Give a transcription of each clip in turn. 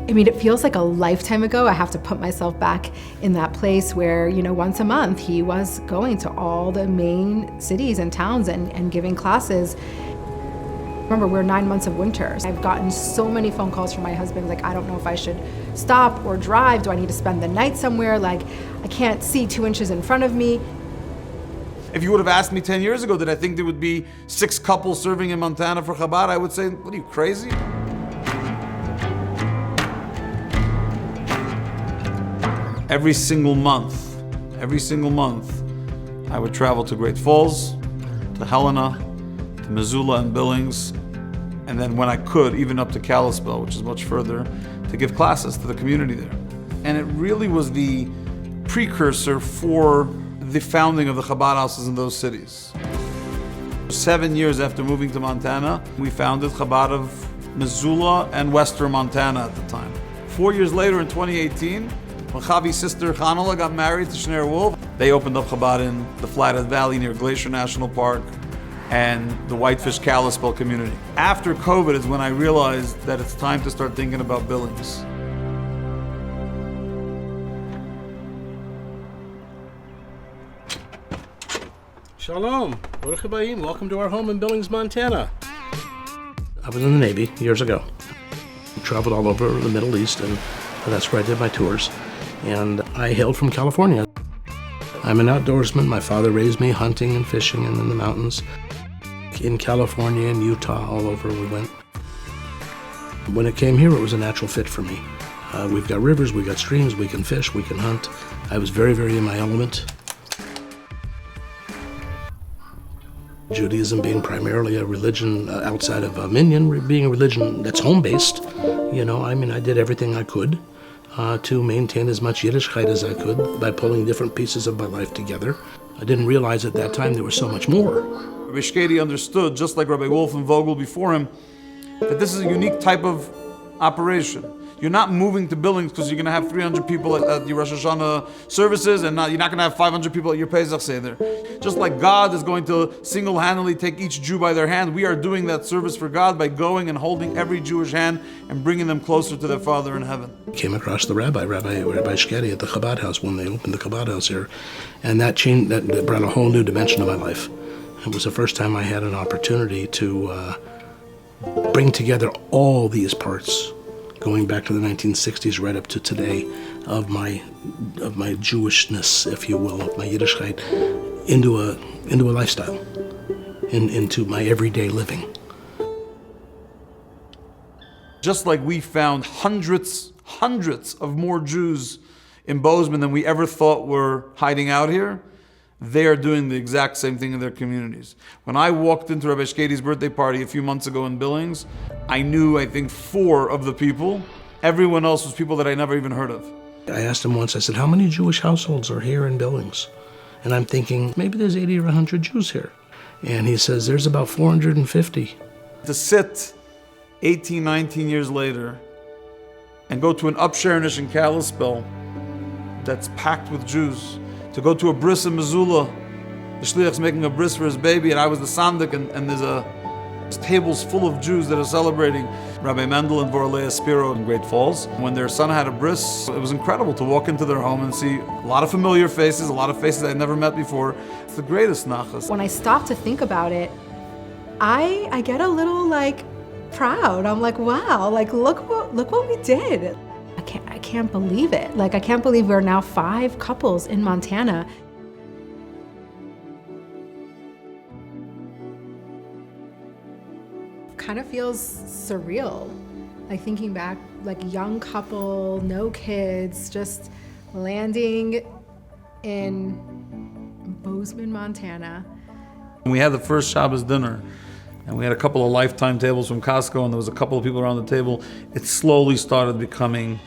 I mean, it feels like a lifetime ago. I have to put myself back in that place where, once a month he was going to all the main cities and towns and giving classes. Remember, we're 9 months of winter. I've gotten so many phone calls from my husband, like, I don't know if I should stop or drive. Do I need to spend the night somewhere? Like, I can't see 2 inches in front of me. If you would have asked me 10 years ago, did I think there would be 6 couples serving in Montana for Chabad, I would say, what are you, crazy? Every single month, I would travel to Great Falls, to Helena, to Missoula and Billings, and then when I could, even up to Kalispell, which is much further, to give classes to the community there. And it really was the precursor for the founding of the Chabad houses in those cities. 7 years after moving to Montana, we founded Chabad of Missoula and Western Montana at the time. 4 years later, in 2018, when Chavi's sister Chanala got married to Shneur Wolf, they opened up Chabad in the Flathead Valley near Glacier National Park and the Whitefish Kalispell community. After COVID is when I realized that it's time to start thinking about Billings. Shalom, Baruch Habayim. Welcome to our home in Billings, Montana. I was in the Navy years ago. Traveled all over the Middle East, and that's where I did my tours. And I hailed from California. I'm an outdoorsman. My father raised me hunting and fishing and in the mountains. In California and Utah, all over we went. When it came here, it was a natural fit for me. We've got rivers, we've got streams, we can fish, we can hunt. I was very, very in my element. Judaism being primarily a religion outside of Minyan, being a religion that's home-based, I did everything I could to maintain as much Yiddishkeit as I could by pulling different pieces of my life together. I didn't realize at that time there was so much more. Rabbi Shkady understood, just like Rabbi Wolf and Vogel before him, that this is a unique type of operation. You're not moving to Billings because you're going to have 300 people at your Rosh Hashanah services, and you're not going to have 500 people at your Pesach Seder. Just like God is going to single-handedly take each Jew by their hand, we are doing that service for God by going and holding every Jewish hand and bringing them closer to their Father in heaven. Came across the Rabbi Shkady at the Chabad House when they opened the Chabad House here, and that changed. That brought a whole new dimension to my life. It was the first time I had an opportunity to bring together all these parts, going back to the 1960s right up to today, of my Jewishness, if you will, of my Yiddishkeit, into a lifestyle, into my everyday living. Just like we found hundreds of more Jews in Bozeman than we ever thought were hiding out here, they are doing the exact same thing in their communities. When I walked into Rabbi Shkady's birthday party a few months ago in Billings, I knew, I think, 4 of the people. Everyone else was people that I never even heard of. I asked him once, I said, how many Jewish households are here in Billings? And I'm thinking, maybe there's 80 or 100 Jews here. And he says, there's about 450. To sit 18, 19 years later and go to an upshernish in Kalispell that's packed with Jews, to go to a bris in Missoula, the shliach's making a bris for his baby, and I was the sandik, and there's tables full of Jews that are celebrating. Rabbi Mendel and Vorlea Spiro in Great Falls, when their son had a bris, it was incredible to walk into their home and see a lot of familiar faces, a lot of faces I'd never met before. It's the greatest nachas. When I stop to think about it, I get a little proud. I'm like, wow, look what we did. I can't believe it. I can't believe we're now 5 couples in Montana. Kind of feels surreal. Thinking back, young couple, no kids, just landing in Bozeman, Montana. We had the first Shabbos dinner, and we had a couple of lifetime tables from Costco, and there was a couple of people around the table. It slowly started becoming,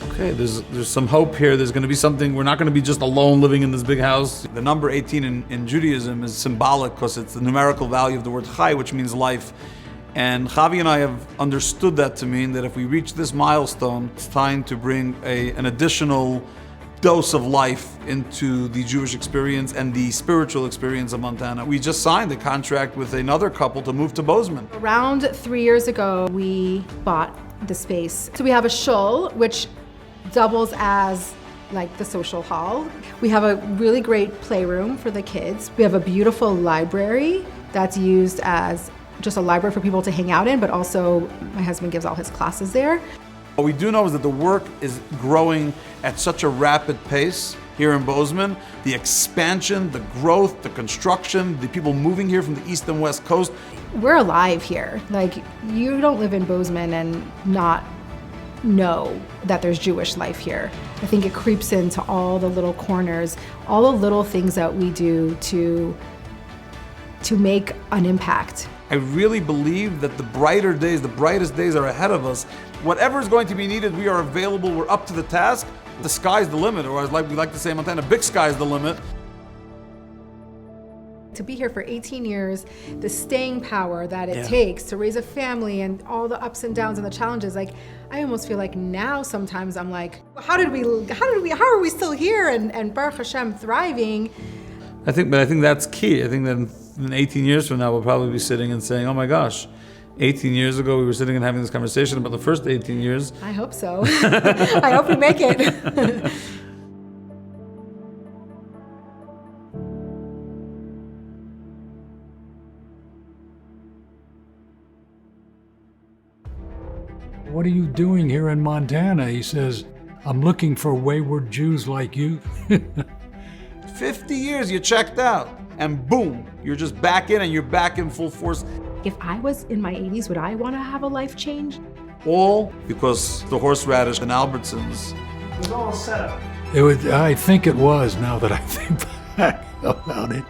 okay, there's some hope here. There's going to be something. We're not going to be just alone living in this big house. The number 18 in Judaism is symbolic because it's the numerical value of the word chai, which means life. And Chavi and I have understood that to mean that if we reach this milestone, it's time to bring an additional dose of life into the Jewish experience and the spiritual experience of Montana. We just signed a contract with another couple to move to Bozeman. Around 3 years ago, we bought the space. So we have a shul, which doubles as like the social hall. We have a really great playroom for the kids. We have a beautiful library that's used as just a library for people to hang out in, but also my husband gives all his classes there. What we do know is that the work is growing at such a rapid pace here in Bozeman. The expansion, the growth, the construction, the people moving here from the east and west coast. We're alive here. Like, you don't live in Bozeman and not know that there's Jewish life here. I think it creeps into all the little corners, all the little things that we do to make an impact. I really believe that the brightest days are ahead of us. Whatever is going to be needed, we are available, we're up to the task. The sky's the limit, or as we like to say in Montana, big sky's the limit. To be here for 18 years, the staying power that it takes to raise a family and all the ups and downs and the challenges, like, I almost feel like now sometimes I'm like, how are we still here and Baruch Hashem thriving? I think that's key. I think that in 18 years from now, we'll probably be sitting and saying, oh my gosh, 18 years ago we were sitting and having this conversation about the first 18 years. I hope so. I hope we make it. What are you doing here in Montana? He says, I'm looking for wayward Jews like you. 50 years you checked out, and boom, you're just back in and you're back in full force. If I was in my 80s, would I want to have a life change? All because the horseradish and Albertsons. It was all set up. I think it was, now that I think back about it.